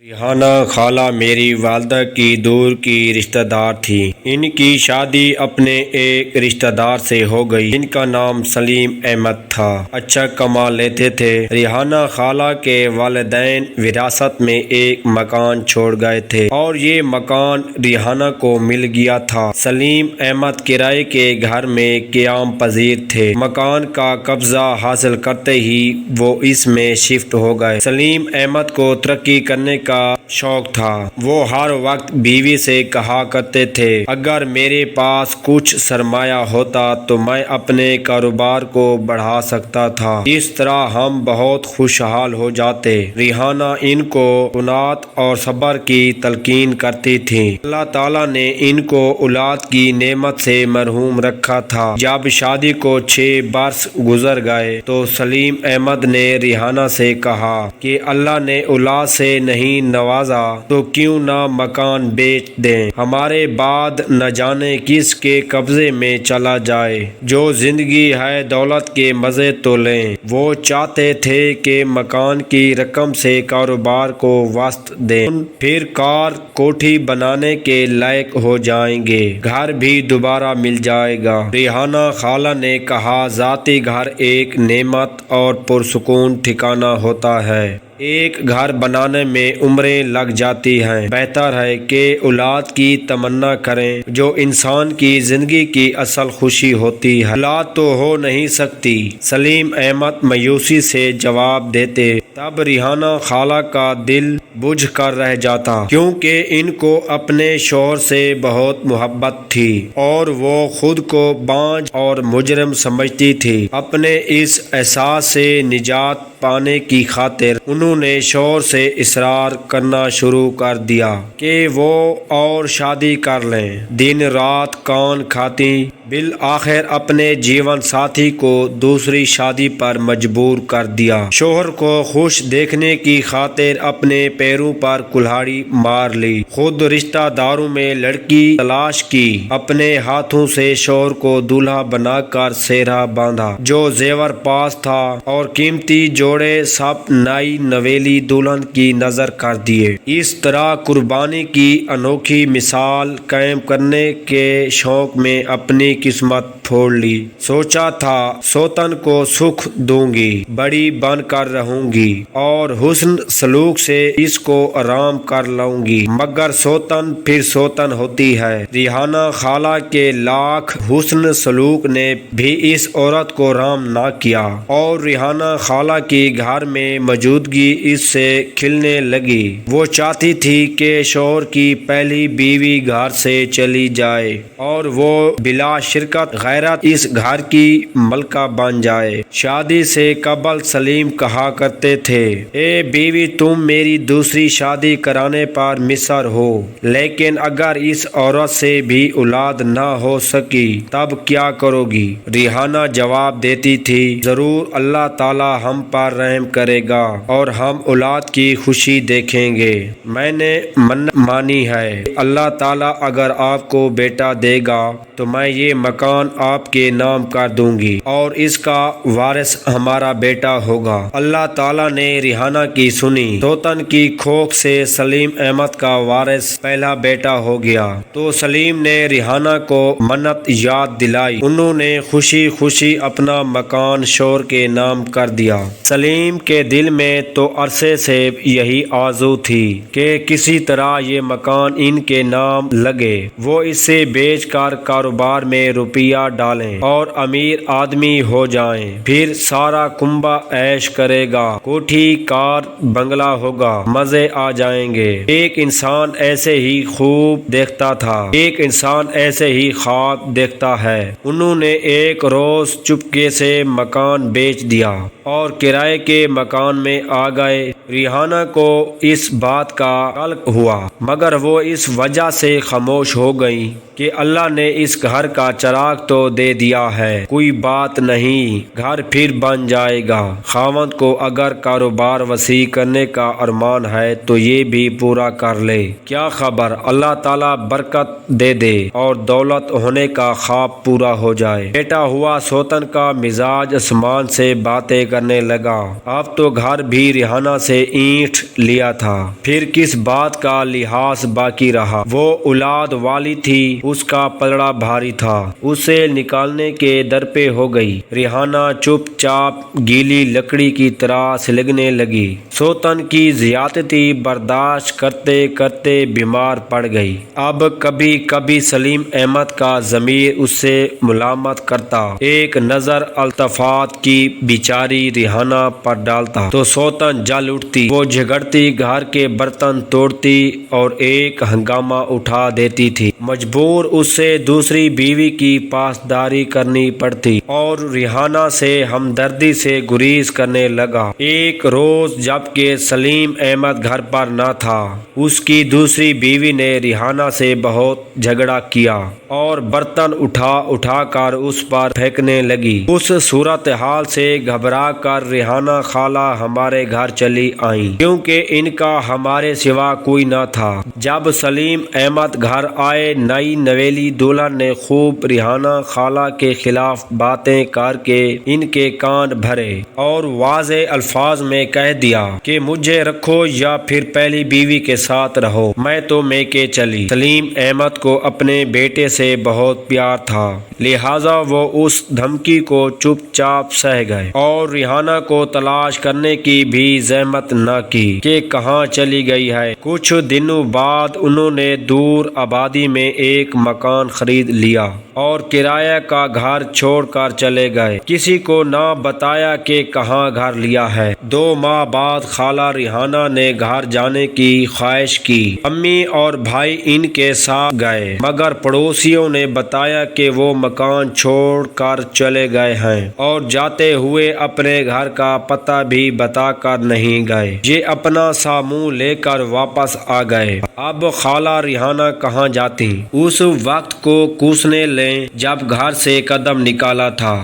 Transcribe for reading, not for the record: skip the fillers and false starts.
ریحانہ خالہ میری والدہ کی دور کی رشتہ دار تھی۔ ان کی شادی اپنے ایک رشتہ دار سے ہو گئی جن کا نام سلیم احمد تھا۔ اچھا کما لیتے تھے۔ ریحانہ خالہ کے والدین وراثت میں ایک مکان چھوڑ گئے تھے اور یہ مکان ریحانہ کو مل گیا تھا۔ سلیم احمد کرائے کے گھر میں قیام پذیر تھے۔ مکان کا قبضہ حاصل کرتے ہی وہ اس میں شفٹ ہو گئے۔ سلیم احمد کو ترقی کرنے کا شوق تھا۔ وہ ہر وقت بیوی سے کہا کرتے تھے، اگر میرے پاس کچھ سرمایہ ہوتا تو میں اپنے کاروبار کو بڑھا سکتا تھا، اس طرح ہم بہت خوشحال ہو جاتے۔ ریحانہ ان کو قناعت اور صبر کی تلقین کرتی تھی۔ اللہ تعالیٰ نے ان کو اولاد کی نعمت سے محروم رکھا تھا۔ جب شادی کو 6 برس گزر گئے تو سلیم احمد نے ریحانہ سے کہا کہ اللہ نے اولاد سے نہیں نوازا تو کیوں نہ مکان بیچ دیں، ہمارے بعد نہ جانے کس کے قبضے میں چلا جائے۔ جو زندگی ہے دولت کے مزے تو لیں۔ وہ چاہتے تھے کہ مکان کی رقم سے کاروبار کو وسعت دیں، پھر کار کوٹھی بنانے کے لائق ہو جائیں گے، گھر بھی دوبارہ مل جائے گا۔ ریحانہ خالہ نے کہا، ذاتی گھر ایک نعمت اور پرسکون ٹھکانہ ہوتا ہے۔ ایک گھر بنانے میں عمریں لگ جاتی ہیں، بہتر ہے کہ اولاد کی تمنا کریں جو انسان کی زندگی کی اصل خوشی ہوتی ہے۔ اولاد تو ہو نہیں سکتی، سلیم احمد مایوسی سے جواب دیتے۔ تب ریحانہ خالہ کا دل بجھ کر رہ جاتا کیونکہ ان کو اپنے شوہر سے بہت محبت تھی اور وہ خود کو بانجھ اور مجرم سمجھتی تھی۔ اپنے اس احساس سے نجات پانے کی خاطر انہوں نے شوہر سے اصرار کرنا شروع کر دیا کہ وہ اور شادی کر لیں۔ دن رات کان کھاتی، بالآخر اپنے جیون ساتھی کو دوسری شادی پر مجبور کر دیا۔ شوہر کو خوش دیکھنے کی خاطر اپنے پیروں پر کلہاڑی مار لی، خود رشتہ داروں میں لڑکی تلاش کی، اپنے ہاتھوں سے شوہر کو دولہا بنا کر سہرا باندھا، جو زیور پاس تھا اور قیمتی جوڑے سب نئی نویلی دلہن کی نظر کر دیے۔ اس طرح قربانی کی انوکھی مثال قائم کرنے کے شوق میں اپنی قسمت پھوڑ لی۔ سوچا تھا سوتن کو سکھ دوں گی، بڑی بن کر رہوں گی اور حسن سلوک سے اس کو آرام کر لاؤں گی، مگر سوتن پھر سوتن ہوتی ہے۔ ریحانہ خالہ کے لاکھ حسن سلوک نے بھی اس عورت کو رام نہ کیا اور ریحانہ خالہ کی گھر میں موجودگی اس سے کھلنے لگی۔ وہ چاہتی تھی کہ شوہر کی پہلی بیوی گھر سے چلی جائے اور وہ بلا شرکت غیرت اس گھر کی ملکہ بن جائے۔ شادی سے قبل سلیم کہا کرتے تھے، اے بیوی تم میری دوسری شادی کرانے پر مصر ہو، لیکن اگر اس عورت سے بھی اولاد نہ ہو سکی تب کیا کرو گی؟ ریحانہ جواب دیتی تھی، ضرور اللہ تعالی ہم پر رحم کرے گا اور ہم اولاد کی خوشی دیکھیں گے۔ میں نے منت مانی ہے، اللہ تعالی اگر آپ کو بیٹا دے گا تو میں یہ مکان آپ کے نام کر دوں گی اور اس کا وارث ہمارا بیٹا ہوگا۔ اللہ تعالیٰ نے ریحانہ کی سنی۔ سوتن کی کوکھ سے سلیم احمد کا وارث پہلا بیٹا ہو گیا تو سلیم نے ریحانہ کو منت یاد دلائی۔ انہوں نے خوشی خوشی اپنا مکان شوہر کے نام کر دیا۔ سلیم کے دل میں تو عرصے سے یہی آرزو تھی کہ کسی طرح یہ مکان ان کے نام لگے، وہ اسے بیچ کر کاروبار میں روپیہ ڈالیں اور امیر آدمی ہو جائیں، پھر سارا کنبہ عیش کرے گا، کوٹھی کار بنگلہ ہوگا، مزے آ جائیں گے۔ ایک انسان ایسے ہی خوب دیکھتا تھا، ایک انسان ایسے ہی خواب دیکھتا ہے۔ انہوں نے ایک روز چپکے سے مکان بیچ دیا اور کرائے کے مکان میں آ گئے۔ ریحانہ کو اس بات کا قلق ہوا مگر وہ اس وجہ سے خاموش ہو گئی کہ اللہ نے اس گھر کا چراغ تو دے دیا ہے، کوئی بات نہیں، گھر پھر بن جائے گا۔ خاوند کو اگر کاروبار وسیع کرنے کا ارمان ہے تو یہ بھی پورا کر لے، کیا خبر اللہ تعالیٰ برکت دے دے اور دولت ہونے کا خواب پورا ہو جائے۔ بیٹا ہوا سوتن کا مزاج آسمان سے باتیں کرنے لگا۔ اب تو گھر بھی ریحانہ سے اینٹ لیا تھا، پھر کس بات کا لحاظ باقی رہا؟ وہ اولاد والی تھی، اس کا پلڑا بھاری تھا، اسے نکالنے کے در پہ ہو گئی۔ ریحانہ چپ چاپ گیلی لکڑی کی طرح سلگنے لگی۔ سوتن کی زیادتی برداشت کرتے کرتے بیمار پڑ گئی۔ اب کبھی کبھی سلیم احمد کا ضمیر اس سے ملامت کرتا، ایک نظر التفات کی بیچاری ریحانہ پر ڈالتا تو سوتن جل اٹھتی۔ وہ جھگڑتی، گھر کے برتن توڑتی اور ایک ہنگامہ اٹھا دیتی تھی۔ مجبور اس سے دوسری بیوی کی پاسداری کرنی پڑتی اور ریحانہ سے ہمدردی سے گریز کرنے لگا۔ ایک روز جب کہ سلیم احمد گھر پر نہ تھا، اس کی دوسری بیوی نے ریحانہ سے بہت جھگڑا کیا اور برتن اٹھا اٹھا کر اس پر پھینکنے لگی۔ اس صورتحال سے گھبرا کر ریحانہ خالہ ہمارے گھر چلی آئیں، کیونکہ ان کا ہمارے سوا کوئی نہ تھا۔ جب سلیم احمد گھر آئے، نئی نویلی دلہن نے خوب ریحانہ خالہ کے خلاف باتیں کر کے ان کے کان بھرے اور واضح الفاظ میں کہہ دیا کہ مجھے رکھو یا پھر پہلی بیوی کے ساتھ رہو، میں تو میکے چلی۔ سلیم احمد کو اپنے بیٹے سے بہت پیار تھا، لہٰذا وہ اس دھمکی کو چپ چاپ سہ گئے اور ریحانہ کو تلاش کرنے کی بھی زحمت نہ کی کہ کہاں چلی گئی ہے۔ کچھ دنوں بعد انہوں نے دور آبادی میں ایک مکان خرید لیا اور کرایہ کا گھر چھوڑ کر چلے گئے، کسی کو نہ بتایا کہ کہاں گھر لیا ہے۔ 2 ماہ بعد خالہ ریحانہ نے گھر جانے کی خواہش کی۔ امی اور بھائی ان کے ساتھ گئے، مگر پڑوسیوں نے بتایا کہ وہ مکان چھوڑ کر چلے گئے ہیں اور جاتے ہوئے اپنے گھر کا پتہ بھی بتا کر نہیں گئے، یہ اپنا سا منہ لے کر واپس آ گئے۔ اب خالہ ریحانہ کہاں جاتی؟ اس وقت کو کوسنے لیں جب گھر سے قدم نکالا تھا۔